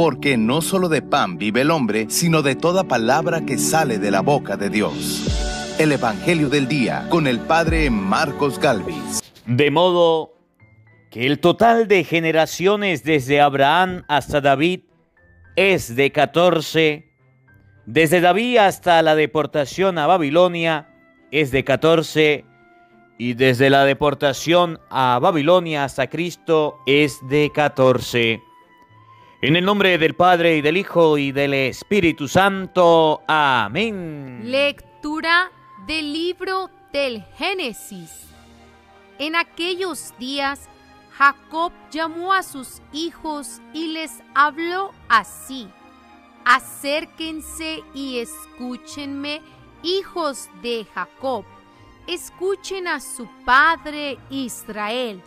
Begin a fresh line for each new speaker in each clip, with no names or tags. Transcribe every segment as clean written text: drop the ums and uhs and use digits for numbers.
porque no solo de pan vive el hombre, sino de toda palabra que sale de la boca de Dios. El Evangelio del Día, con el Padre Marcos Galvis.
De modo que el total de generaciones desde Abraham hasta David es de 14, desde David hasta la deportación a Babilonia es de 14, y desde la deportación a Babilonia hasta Cristo es de 14. En el nombre del Padre, y del Hijo, y del Espíritu Santo. Amén.
Lectura del libro del Génesis. En aquellos días, Jacob llamó a sus hijos y les habló así: acérquense y escúchenme, hijos de Jacob. Escuchen a su padre Israel.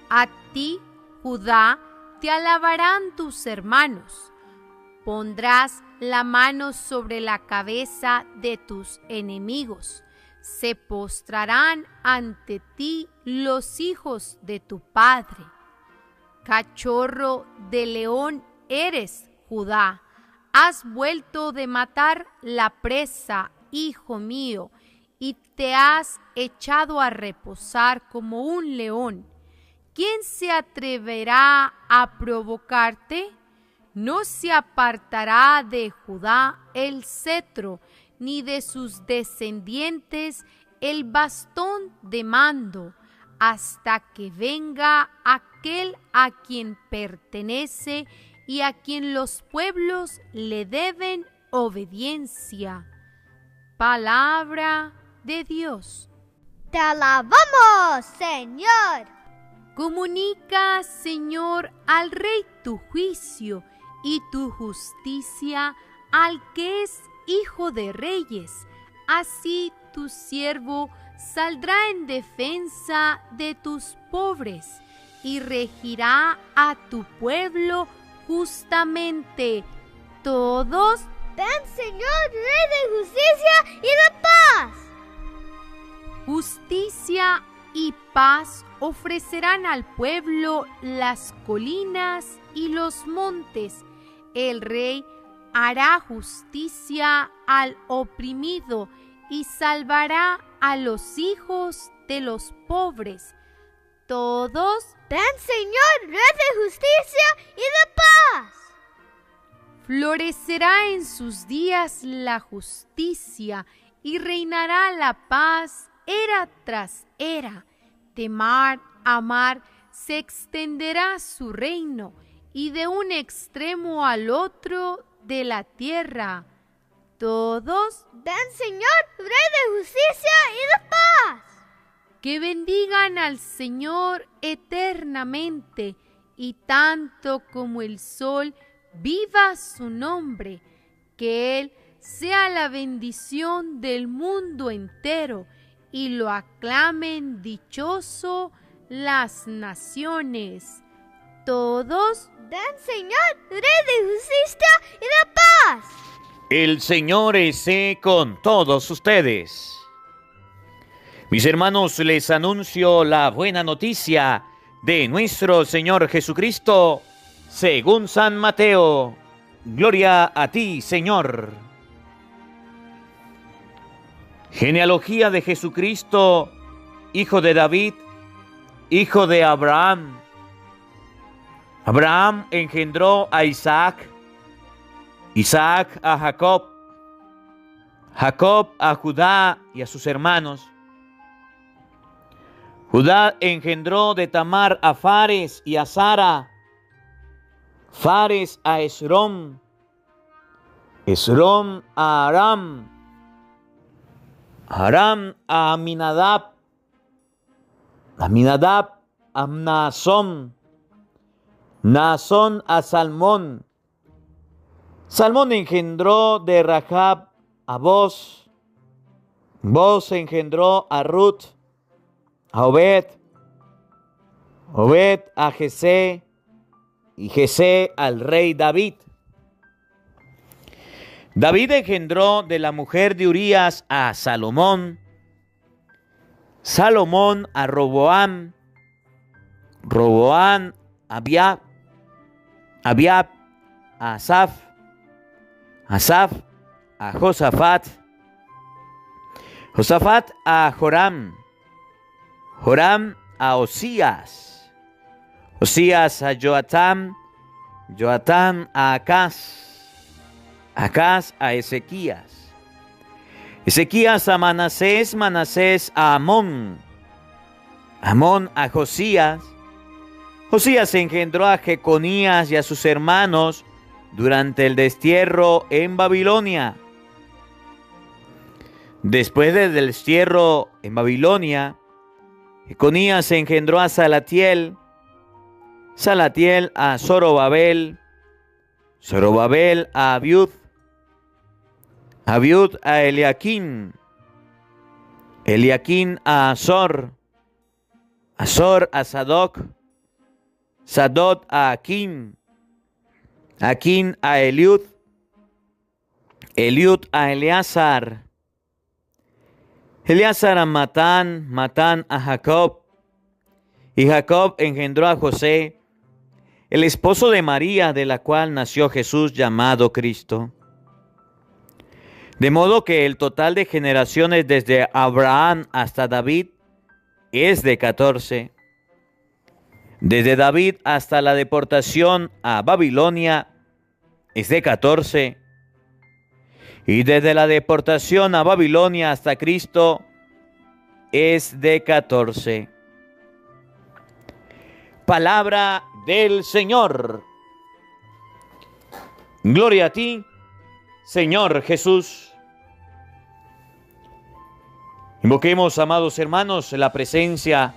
A ti, Judá, te alabarán tus hermanos. Pondrás la mano sobre la cabeza de tus enemigos. Se postrarán ante ti los hijos de tu padre. Cachorro de león eres, Judá. Has vuelto de matar la presa, hijo mío, y te has echado a reposar como un león. ¿Quién se atreverá a provocarte? No se apartará de Judá el cetro, ni de sus descendientes el bastón de mando, hasta que venga aquel a quien pertenece y a quien los pueblos le deben obediencia. Palabra de Dios.
Te alabamos, Señor.
Comunica, Señor, al Rey tu juicio y tu justicia al que es Hijo de Reyes. Así tu siervo saldrá en defensa de tus pobres y regirá a tu pueblo justamente. Todos,
ven, Señor, Rey de justicia y de paz.
Justicia y paz ofrecerán al pueblo las colinas y los montes. El Rey hará justicia al oprimido y salvará a los hijos de los pobres. Todos,
ven, Señor, Rey de justicia y de paz.
Florecerá en sus días la justicia y reinará la paz era tras era. De mar a mar se extenderá su reino, y de un extremo al otro de la tierra. Todos,
ven, Señor, Rey de justicia y de paz.
Que bendigan al Señor eternamente, y tanto como el sol viva su nombre. Que Él sea la bendición del mundo entero, y lo aclamen dichoso las naciones. Todos,
ven, Señor, Rey de justicia y de paz.
El Señor esté con todos ustedes. Mis hermanos, les anuncio la buena noticia de nuestro Señor Jesucristo, según San Mateo. Gloria a ti, Señor. Genealogía de Jesucristo, hijo de David, hijo de Abraham. Abraham engendró a Isaac, Isaac a Jacob, Jacob a Judá y a sus hermanos. Judá engendró de Tamar a Fares y a Zara, Fares a Esrom, Esrom a Aram, Aram a Aminadab, Aminadab a Naasón, Naasón a Salmón, Salmón engendró de Rahab a Boz, Boz engendró a Ruth, a Obed, Obed a Jesé, y Jesé al rey David. David engendró de la mujer de Urías a Salomón, Salomón a Roboam, Roboam a Abiab, Abiab a Asaf, Asaf a Josafat, Josafat a Joram, Joram a Osías, Osías a Joatam, Joatam a Acaz, Acaz a Ezequías, Ezequías a Manasés, Manasés a Amón, Amón a Josías, Josías engendró a Jeconías y a sus hermanos durante el destierro en Babilonia. Después del destierro en Babilonia, Jeconías engendró a Salatiel, Salatiel a Zorobabel, Zorobabel a Abiud, Abiud a Eliaquín, Eliaquín a Azor, Azor a Sadoc, Sadoc a Aquín, Aquín a Eliud, Eliud a Eleazar, Eleazar a Matán, Matán a Jacob, y Jacob engendró a José, el esposo de María, de la cual nació Jesús llamado Cristo. De modo que el total de generaciones desde Abraham hasta David es de 14. Desde David hasta la deportación a Babilonia es de 14. Y desde la deportación a Babilonia hasta Cristo es de 14. Palabra del Señor. Gloria a ti, Señor Jesús. Invoquemos, amados hermanos, la presencia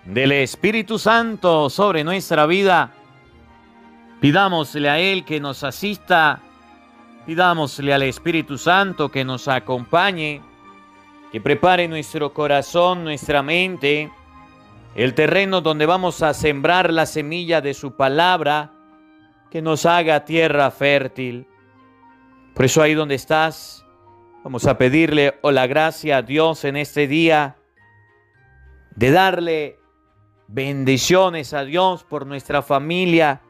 del Espíritu Santo sobre nuestra vida. Pidámosle a Él que nos asista, pidámosle al Espíritu Santo que nos acompañe, que prepare nuestro corazón, nuestra mente, el terreno donde vamos a sembrar la semilla de su palabra, que nos haga tierra fértil. Por eso ahí donde estás, vamos a pedirle la gracia a Dios en este día, de darle bendiciones a Dios por nuestra familia.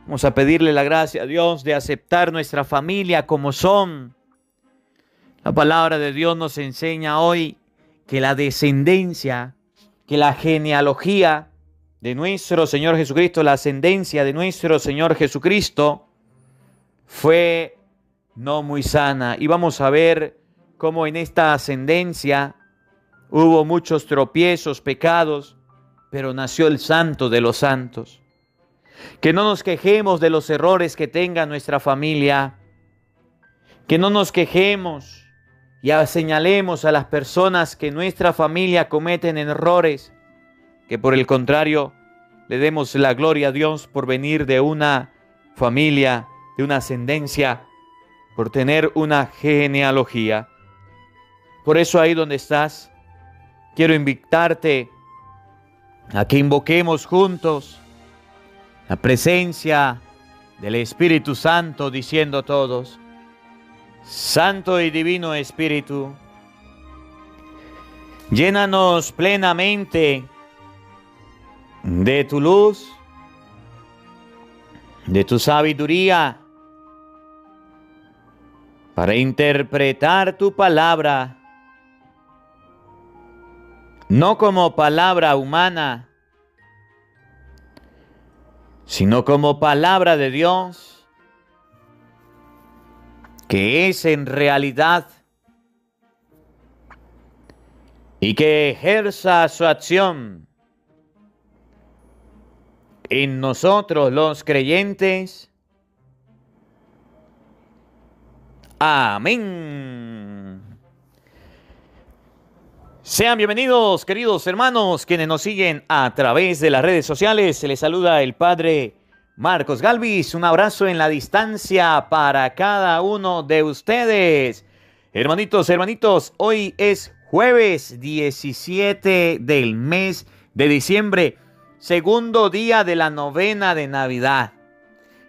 Vamos a pedirle la gracia a Dios de aceptar nuestra familia como son. La palabra de Dios nos enseña hoy que la descendencia, que la genealogía de nuestro Señor Jesucristo, la ascendencia de nuestro Señor Jesucristo fue no muy sana. Y vamos a ver cómo en esta ascendencia hubo muchos tropiezos, pecados, pero nació el Santo de los santos. Que no nos quejemos de los errores que tenga nuestra familia, que no nos quejemos y señalemos a las personas que en nuestra familia cometen errores, que por el contrario le demos la gloria a Dios por venir de una familia, de una ascendencia, por tener una genealogía. Por eso ahí donde estás, quiero invitarte a que invoquemos juntos la presencia del Espíritu Santo, diciendo todos: Santo y Divino Espíritu, llénanos plenamente de tu luz, de tu sabiduría, para interpretar tu palabra, no como palabra humana, sino como palabra de Dios, que es en realidad, y que ejerza su acción en nosotros los creyentes. Amén. Sean bienvenidos, queridos hermanos, quienes nos siguen a través de las redes sociales. Se les saluda el Padre Marcos Galvis. Un abrazo en la distancia para cada uno de ustedes. Hermanitos, hoy es jueves 17 del mes de diciembre, segundo día de la novena de Navidad.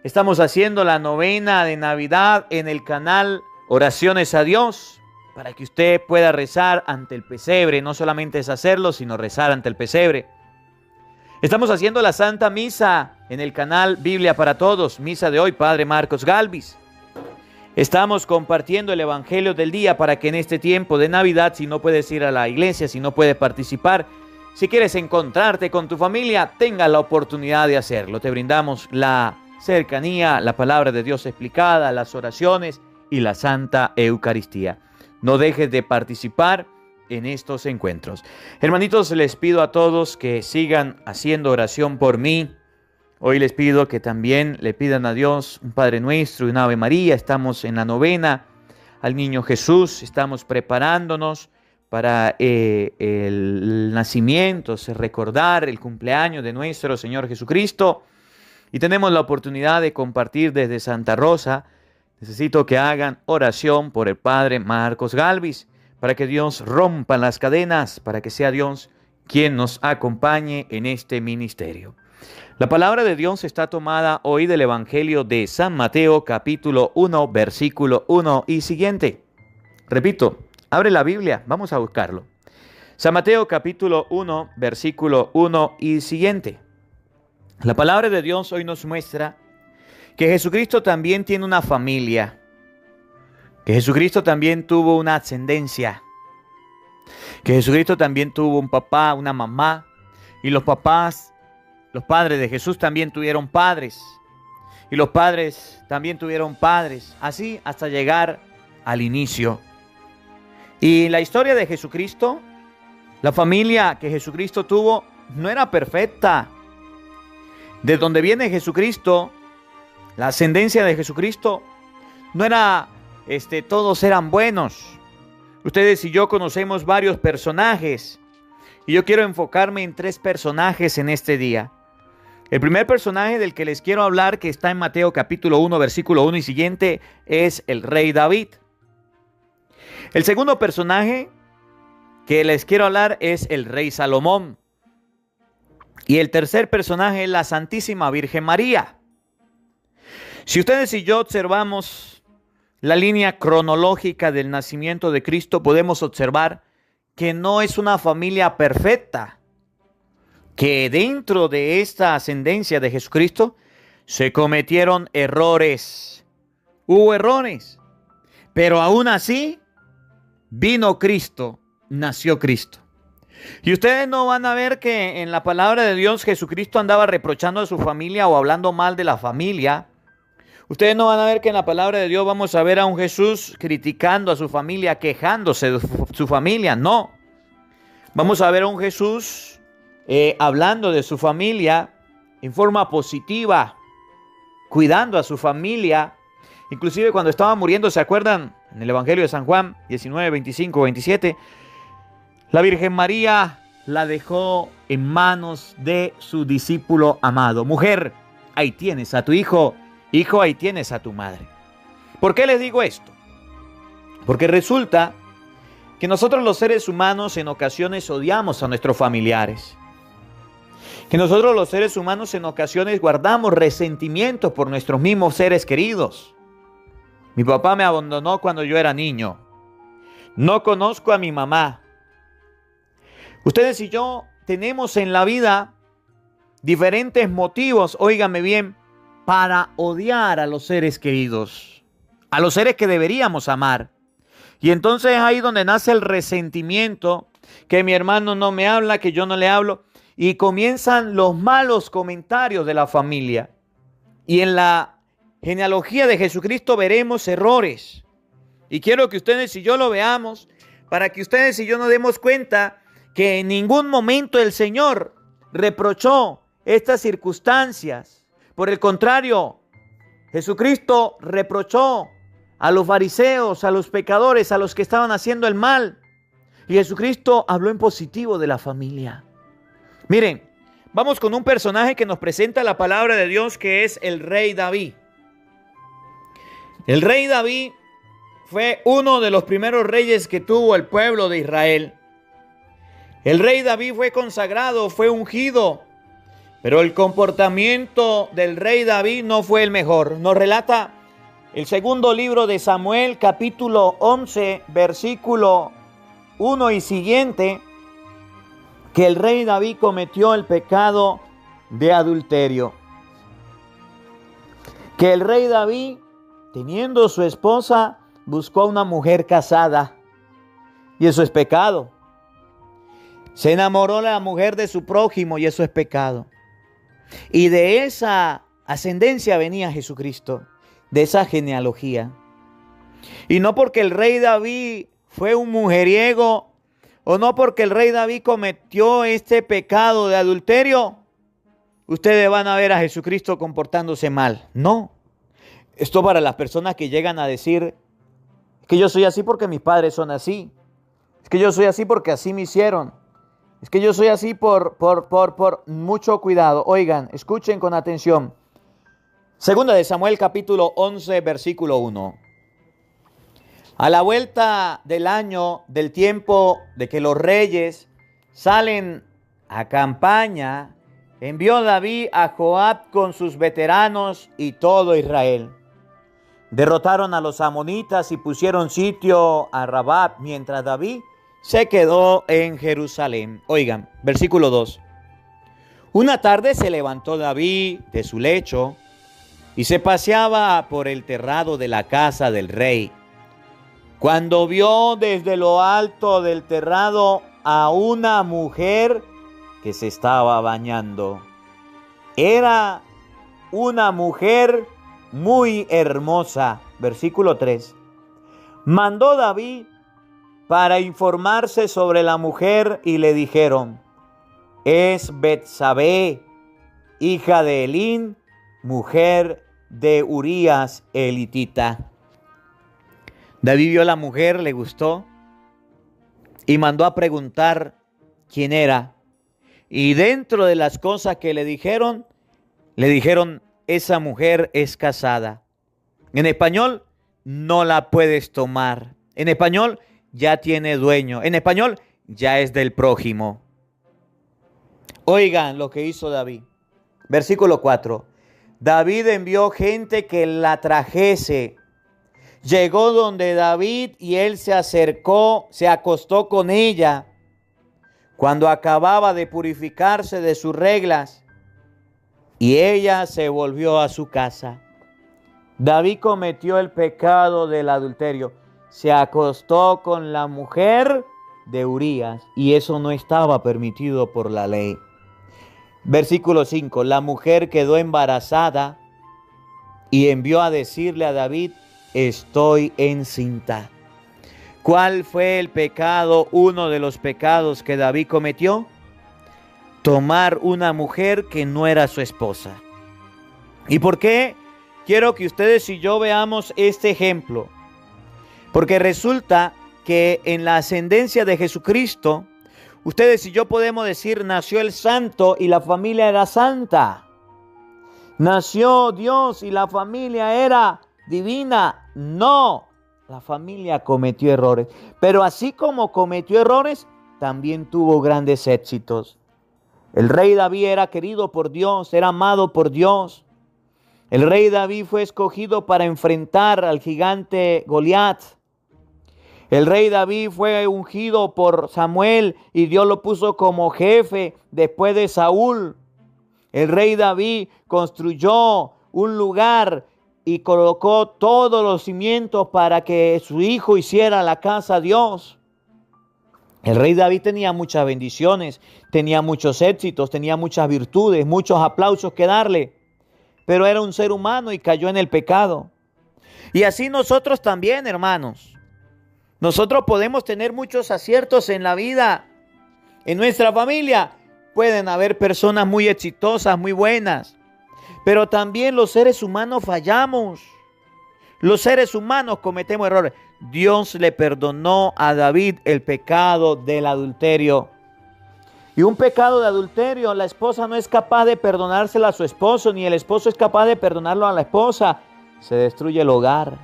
Estamos haciendo la novena de Navidad en el canal Oraciones a Dios, para que usted pueda rezar ante el pesebre. No solamente es hacerlo, sino rezar ante el pesebre. Estamos haciendo la Santa Misa en el canal Biblia para Todos, misa de hoy, Padre Marcos Galvis. Estamos compartiendo el Evangelio del día para que en este tiempo de Navidad, si no puedes ir a la iglesia, si no puedes participar, si quieres encontrarte con tu familia, tengas la oportunidad de hacerlo. Te brindamos la cercanía, la palabra de Dios explicada, las oraciones y la Santa Eucaristía. No dejes de participar en estos encuentros. Hermanitos, les pido a todos que sigan haciendo oración por mí. Hoy les pido que también le pidan a Dios un Padre Nuestro y un Ave María. Estamos en la novena al Niño Jesús. Estamos preparándonos para el nacimiento, recordar el cumpleaños de nuestro Señor Jesucristo. Y tenemos la oportunidad de compartir desde Santa Rosa. Necesito que hagan oración por el Padre Marcos Galvis, para que Dios rompa las cadenas, para que sea Dios quien nos acompañe en este ministerio. La palabra de Dios está tomada hoy del Evangelio de San Mateo, capítulo 1, versículo 1 y siguiente. Repito, abre la Biblia, vamos a buscarlo. San Mateo, capítulo 1, versículo 1 y siguiente. La palabra de Dios hoy nos muestra que Jesucristo también tiene una familia, que Jesucristo también tuvo una ascendencia, que Jesucristo también tuvo un papá, una mamá, y los papás, los padres de Jesús también tuvieron padres, y los padres también tuvieron padres, así hasta llegar al inicio. Y la historia de Jesucristo, la familia que Jesucristo tuvo, no era perfecta. De donde viene Jesucristo, la ascendencia de Jesucristo, no era todos eran buenos. Ustedes y yo conocemos varios personajes y yo quiero enfocarme en 3 personajes en este día. El primer personaje del que les quiero hablar, que está en Mateo capítulo 1, versículo 1 y siguiente, es el rey David. El segundo personaje que les quiero hablar es el rey Salomón. Y el tercer personaje es la Santísima Virgen María. Si ustedes y yo observamos la línea cronológica del nacimiento de Cristo, podemos observar que no es una familia perfecta, que dentro de esta ascendencia de Jesucristo se cometieron errores. Hubo errores, pero aún así vino Cristo, nació Cristo. Y ustedes no van a ver que en la palabra de Dios Jesucristo andaba reprochando a su familia o hablando mal de la familia. Ustedes no van a ver que en la palabra de Dios vamos a ver a un Jesús criticando a su familia, quejándose de su familia. No. Vamos a ver a un Jesús hablando de su familia en forma positiva, cuidando a su familia. Inclusive cuando estaba muriendo, ¿se acuerdan? En el Evangelio de San Juan 19, 25, 27, la Virgen María la dejó en manos de su discípulo amado. Mujer, ahí tienes a tu hijo. Hijo, ahí tienes a tu madre. ¿Por qué les digo esto? Porque resulta que nosotros los seres humanos en ocasiones odiamos a nuestros familiares. Que nosotros los seres humanos en ocasiones guardamos resentimientos por nuestros mismos seres queridos. Mi papá me abandonó cuando yo era niño. No conozco a mi mamá. Ustedes y yo tenemos en la vida diferentes motivos, óigame bien, para odiar a los seres queridos, a los seres que deberíamos amar. Y entonces es ahí donde nace el resentimiento, que mi hermano no me habla, que yo no le hablo, y comienzan los malos comentarios de la familia. Y en la genealogía de Jesucristo veremos errores. Y quiero que ustedes y yo lo veamos, para que ustedes y yo nos demos cuenta que en ningún momento el Señor reprochó estas circunstancias. Por el contrario, Jesucristo reprochó a los fariseos, a los pecadores, a los que estaban haciendo el mal. Y Jesucristo habló en positivo de la familia. Miren, vamos con un personaje que nos presenta la palabra de Dios, que es el rey David. El rey David fue uno de los primeros reyes que tuvo el pueblo de Israel. El rey David fue consagrado, fue ungido. Pero el comportamiento del rey David no fue el mejor. Nos relata el segundo libro de Samuel, capítulo 11, versículo 1 y siguiente, que el rey David cometió el pecado de adulterio. Que el rey David, teniendo su esposa, buscó a una mujer casada. Y eso es pecado. Se enamoró de la mujer de su prójimo y eso es pecado. Y de esa ascendencia venía Jesucristo, de esa genealogía. Y no porque el rey David fue un mujeriego, o no porque el rey David cometió este pecado de adulterio, ustedes van a ver a Jesucristo comportándose mal. No. Esto para las personas que llegan a decir que yo soy así porque mis padres son así. Es que yo soy así porque así me hicieron. Es que yo soy así por mucho cuidado. Oigan, escuchen con atención. Segunda de Samuel capítulo 11 versículo 1. A la vuelta del año, del tiempo de que los reyes salen a campaña, envió David a Joab con sus veteranos y todo Israel. Derrotaron a los amonitas y pusieron sitio a Rabá, mientras David se quedó en Jerusalén. Oigan, versículo 2. Una tarde se levantó David de su lecho y se paseaba por el terrado de la casa del rey, cuando vio desde lo alto del terrado a una mujer que se estaba bañando. Era una mujer muy hermosa. Versículo 3. Mandó David para informarse sobre la mujer y le dijeron: es Betsabé, hija de Elín, mujer de Urías elitita. David vio a la mujer, le gustó y mandó a preguntar quién era. Y dentro de las cosas que le dijeron, esa mujer es casada. En español, no la puedes tomar. En español, ya tiene dueño. En español, ya es del prójimo. Oigan lo que hizo David. Versículo 4. David envió gente que la trajese. Llegó donde David y él se acercó, se acostó con ella. Cuando acababa de purificarse de sus reglas, y ella se volvió a su casa. David cometió el pecado del adulterio. Se acostó con la mujer de Urías y eso no estaba permitido por la ley. Versículo 5. La mujer quedó embarazada y envió a decirle a David: estoy encinta. ¿Cuál fue el pecado, uno de los pecados que David cometió? Tomar una mujer que no era su esposa. ¿Y por qué quiero que ustedes y yo veamos este ejemplo? Porque resulta que en la ascendencia de Jesucristo, ustedes y yo podemos decir, nació el santo y la familia era santa. Nació Dios y la familia era divina. No, la familia cometió errores. Pero así como cometió errores, también tuvo grandes éxitos. El rey David era querido por Dios, era amado por Dios. El rey David fue escogido para enfrentar al gigante Goliat. El rey David fue ungido por Samuel y Dios lo puso como jefe después de Saúl. El rey David construyó un lugar y colocó todos los cimientos para que su hijo hiciera la casa a Dios. El rey David tenía muchas bendiciones, tenía muchos éxitos, tenía muchas virtudes, muchos aplausos que darle. Pero era un ser humano y cayó en el pecado. Y así nosotros también, hermanos. Nosotros podemos tener muchos aciertos en la vida. En nuestra familia pueden haber personas muy exitosas, muy buenas. Pero también los seres humanos fallamos. Los seres humanos cometemos errores. Dios le perdonó a David el pecado del adulterio. Y un pecado de adulterio, la esposa no es capaz de perdonárselo a su esposo, ni el esposo es capaz de perdonarlo a la esposa. Se destruye el hogar.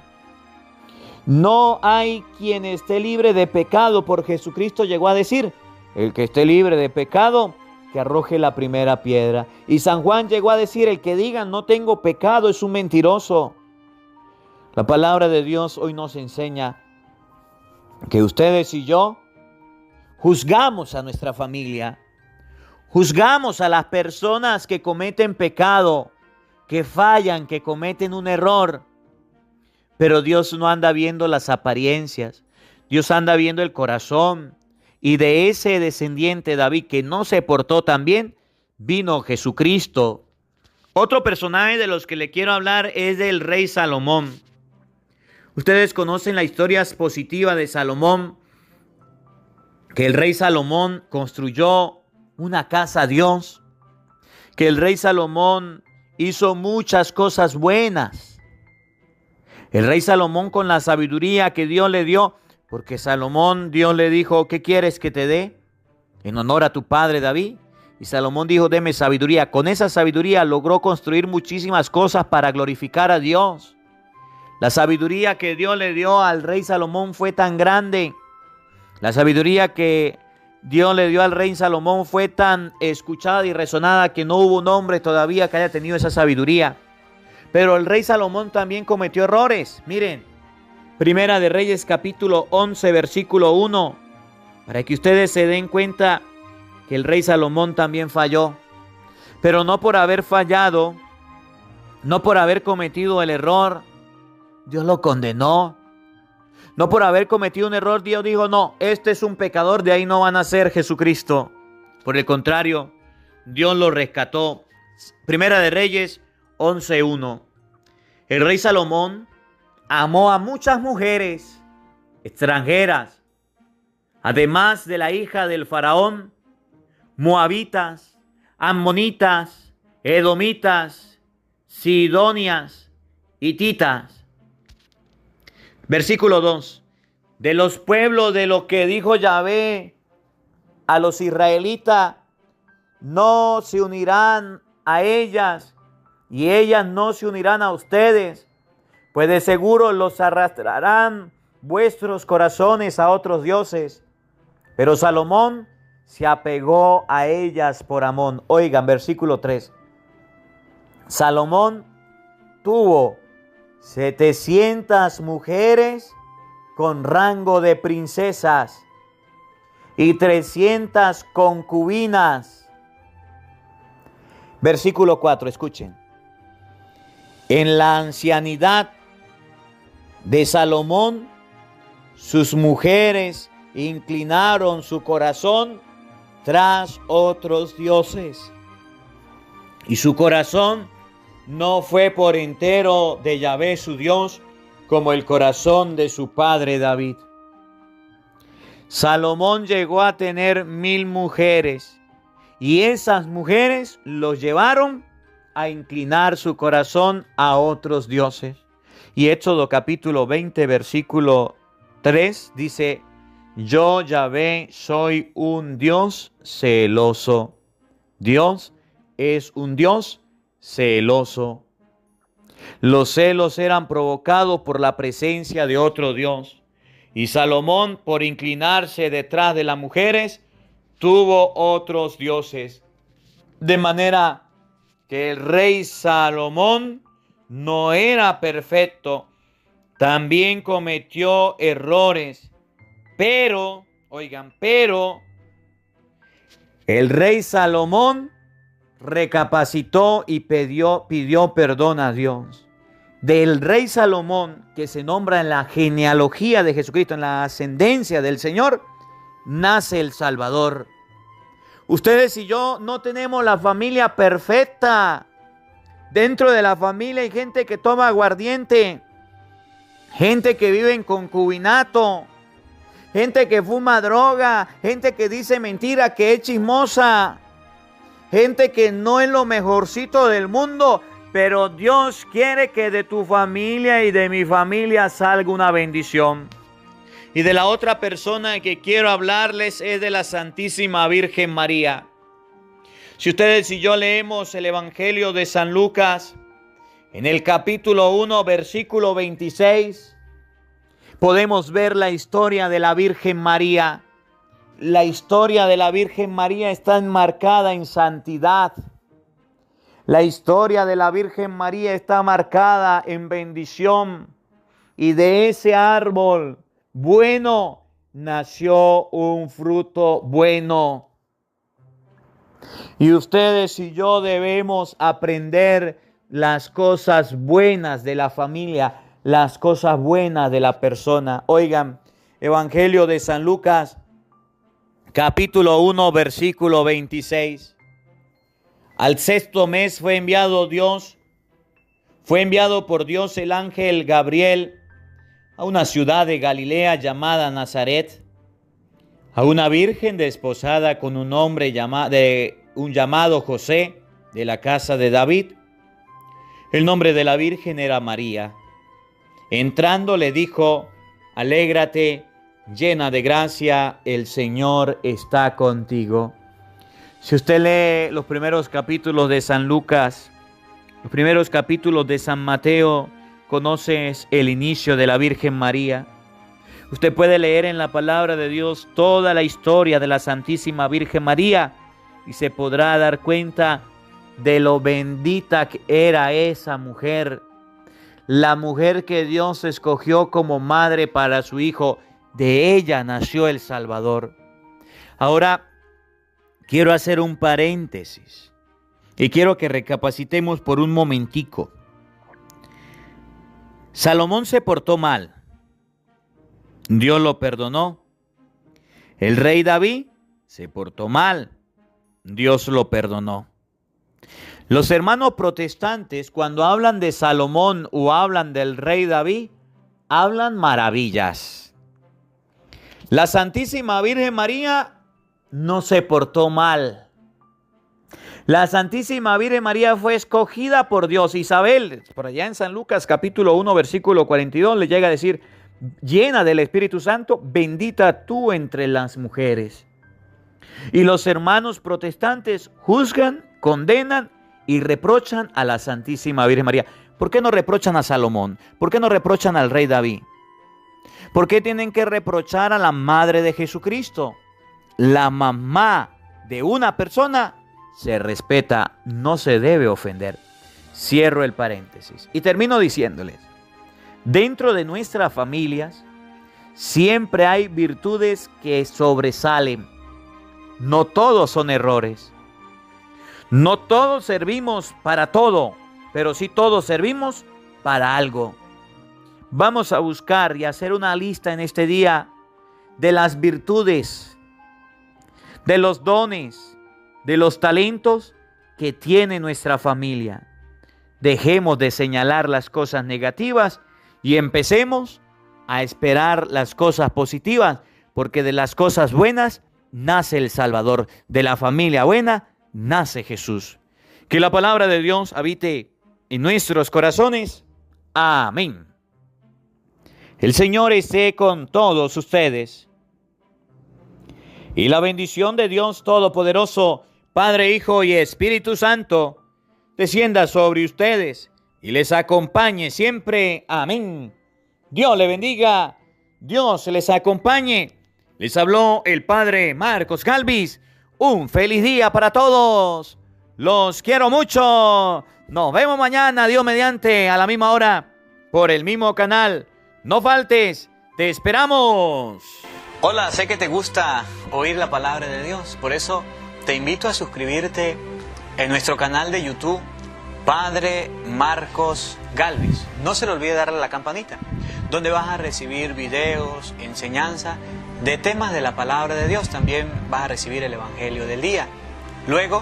No hay quien esté libre de pecado, porque Jesucristo llegó a decir: el que esté libre de pecado, que arroje la primera piedra. Y San Juan llegó a decir: el que diga no tengo pecado es un mentiroso. La palabra de Dios hoy nos enseña que ustedes y yo juzgamos a nuestra familia, Juzgamos a las personas que cometen pecado, que fallan, que cometen un error. Pero Dios no anda viendo las apariencias. Dios anda viendo el corazón. Y de ese descendiente David que no se portó tan bien, vino Jesucristo. Otro personaje de los que le quiero hablar es del rey Salomón. Ustedes conocen la historia positiva de Salomón, que el rey Salomón construyó una casa a Dios, que el rey Salomón hizo muchas cosas buenas. El rey Salomón, con la sabiduría que Dios le dio, porque Salomón, Dios le dijo, ¿qué quieres que te dé? En honor a tu padre David. Y Salomón dijo, deme sabiduría. Con esa sabiduría logró construir muchísimas cosas para glorificar a Dios. La sabiduría que Dios le dio al rey Salomón fue tan grande. La sabiduría que Dios le dio al rey Salomón fue tan escuchada y resonada que no hubo un hombre todavía que haya tenido esa sabiduría. Pero el rey Salomón también cometió errores. Miren, Primera de Reyes capítulo 11 versículo 1, para que ustedes se den cuenta que el rey Salomón también falló. Pero no por haber fallado, no por haber cometido el error, Dios lo condenó. No por haber cometido un error, Dios dijo, no, este es un pecador, de ahí no va a nacer Jesucristo. Por el contrario, Dios lo rescató. Primera de Reyes 11:1. El rey Salomón amó a muchas mujeres extranjeras, además de la hija del faraón, moabitas, ammonitas, edomitas, sidonias, hititas. Versículo 2. De los pueblos de lo que dijo Yahvé a los israelitas, no se unirán a ellas y ellas no se unirán a ustedes, pues de seguro los arrastrarán vuestros corazones a otros dioses. Pero Salomón se apegó a ellas por amor. Oigan, versículo 3. Salomón tuvo 700 mujeres con rango de princesas y 300 concubinas. Versículo 4, escuchen. En la ancianidad de Salomón, sus mujeres inclinaron su corazón tras otros dioses, y su corazón no fue por entero de Yahvé su Dios, como el corazón de su padre David. Salomón llegó a tener 1000 mujeres, y esas mujeres los llevaron a inclinar su corazón a otros dioses. Y Éxodo capítulo 20, versículo 3 dice, yo Yahvé soy un Dios celoso. Dios es un Dios celoso. Los celos eran provocados por la presencia de otro Dios. Y Salomón, por inclinarse detrás de las mujeres, tuvo otros dioses. De manera que el rey Salomón no era perfecto, también cometió errores, pero el rey Salomón recapacitó y pidió perdón a Dios. Del rey Salomón, que se nombra en la genealogía de Jesucristo, en la ascendencia del Señor, nace el Salvador. Ustedes y yo no tenemos la familia perfecta. Dentro de la familia hay gente que toma aguardiente, gente que vive en concubinato, gente que fuma droga, gente que dice mentira, que es chismosa, gente que no es lo mejorcito del mundo, pero Dios quiere que de tu familia y de mi familia salga una bendición. Y de la otra persona que quiero hablarles es de la Santísima Virgen María. Si ustedes y yo leemos el Evangelio de San Lucas, en el capítulo 1, versículo 26, podemos ver la historia de la Virgen María. La historia de la Virgen María está enmarcada en santidad. La historia de la Virgen María está marcada en bendición. Y de ese árbol bueno nació un fruto bueno. Y ustedes y yo debemos aprender las cosas buenas de la familia, las cosas buenas de la persona. Oigan, Evangelio de San Lucas, capítulo 1, versículo 26. Al sexto mes fue enviado por Dios el ángel Gabriel a una ciudad de Galilea llamada Nazaret, a una virgen desposada con un hombre llamado José, de la casa de David. El nombre de la virgen era María. Entrando le dijo: alégrate, llena de gracia, el Señor está contigo. Si usted lee los primeros capítulos de San Lucas, los primeros capítulos de San Mateo, conoces el inicio de la Virgen María. Usted puede leer en la palabra de Dios toda la historia de la Santísima Virgen María y se podrá dar cuenta de lo bendita que era esa mujer, la mujer que Dios escogió como madre para su Hijo. De ella nació el Salvador. Ahora, quiero hacer un paréntesis y quiero que recapacitemos por un momentico. Salomón se portó mal. Dios lo perdonó. El rey David se portó mal. Dios lo perdonó. Los hermanos protestantes, cuando hablan de Salomón o hablan del rey David, hablan maravillas. La Santísima Virgen María no se portó mal. La Santísima Virgen María fue escogida por Dios. Isabel, por allá en San Lucas capítulo 1, versículo 42, le llega a decir: llena del Espíritu Santo, bendita tú entre las mujeres. Y los hermanos protestantes juzgan, condenan y reprochan a la Santísima Virgen María. ¿Por qué no reprochan a Salomón? ¿Por qué no reprochan al rey David? ¿Por qué tienen que reprochar a la madre de Jesucristo? La mamá de una persona se respeta, no se debe ofender. Cierro el paréntesis y termino diciéndoles: dentro de nuestras familias siempre hay virtudes que sobresalen. No todos son errores. No todos servimos para todo, pero sí todos servimos para algo. Vamos a buscar y hacer una lista en este día de las virtudes, de los dones, de los talentos que tiene nuestra familia. Dejemos de señalar las cosas negativas y empecemos a esperar las cosas positivas, porque de las cosas buenas nace el Salvador. De la familia buena nace Jesús. Que la palabra de Dios habite en nuestros corazones. Amén. El Señor esté con todos ustedes. Y la bendición de Dios Todopoderoso, Padre, Hijo y Espíritu Santo, descienda sobre ustedes y les acompañe siempre. Amén. Dios le bendiga. Dios les acompañe. Les habló el Padre Marcos Galvis. Un feliz día para todos. Los quiero mucho. Nos vemos mañana, Dios mediante, a la misma hora, por el mismo canal. No faltes, te esperamos.
Hola, sé que te gusta oír la palabra de Dios, por eso te invito a suscribirte en nuestro canal de YouTube, Padre Marcos Galvis. No se le olvide darle a la campanita, donde vas a recibir videos, enseñanza de temas de la palabra de Dios. También vas a recibir el Evangelio del día. Luego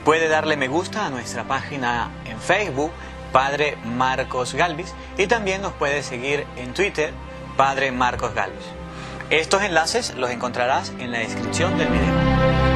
puede darle me gusta a nuestra página en Facebook, Padre Marcos Galvis, y también nos puede seguir en Twitter, Padre Marcos Galvis. Estos enlaces los encontrarás en la descripción del video.